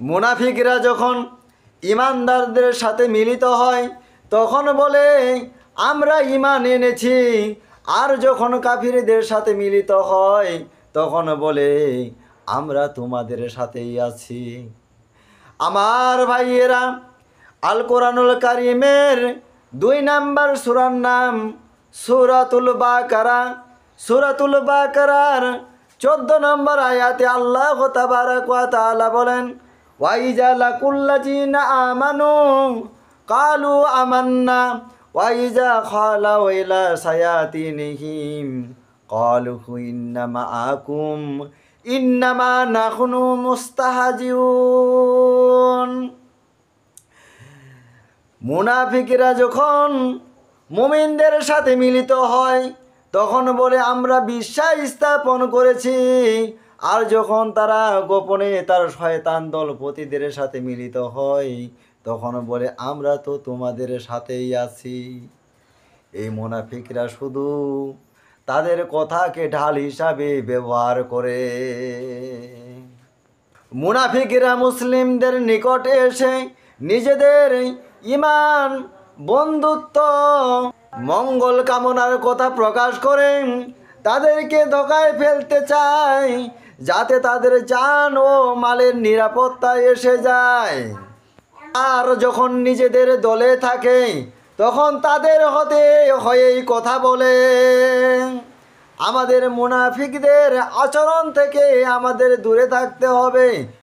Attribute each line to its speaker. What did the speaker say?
Speaker 1: মুনাফিকরা যখন ইমানদারদের সাথে মিলিত হয় তখন বলে আমরা ঈমান এনেছি, আর যখন কাফিরদের সাথে মিলিত হয় তখন বলে আমরা তোমাদের সাথেই আছি। আমার ভাইয়েরা, আল কোরআনুল কারিমের 2 নম্বর সূরার নাম সূরাতুল বাকারা। সূরাতুল বাকারার 14 নম্বর আয়াতে আল্লাহ তাবারাক ওয়া তাআলা বলেন, ওয়াইজা লাকুল্লাযিনা আমানু কালু আমান্না ওয়াইজা খালাউ ইলা সায়াতিনিহিম কালু ইন্নামা আকুম ইন্নামা নাহনু মুস্তাহাজিউন। মুনাফিকরা যখন মুমিনদের সাথে মিলিত হয় তখন বলে আমরা বিশ্বাস স্থাপন করেছি, আর যখন তারা গোপনে তার শয়তান দলপতিদের সাথে মিলিত হয় তখন বলে আমরা তো তোমাদের সাথেই আছি। এই মুনাফিকরা শুধু তাদের কথাকে ঢাল হিসাবে ব্যবহার করে। মুনাফিকরা মুসলিমদের নিকটে এসে নিজেদের ঈমান, বন্ধুত্ব, মঙ্গল কামনার কথা প্রকাশ করে তাদেরকে ধোঁকায় ফেলতে চায়, যাতে তাদের জান ও মালের নিরাপত্তা এসে যায়। আর যখন নিজেদের দলে থাকে তখন তাদের হয়েই কথা বলে। আমাদের মুনাফিকদের আচরণ থেকে আমাদের দূরে থাকতে হবে।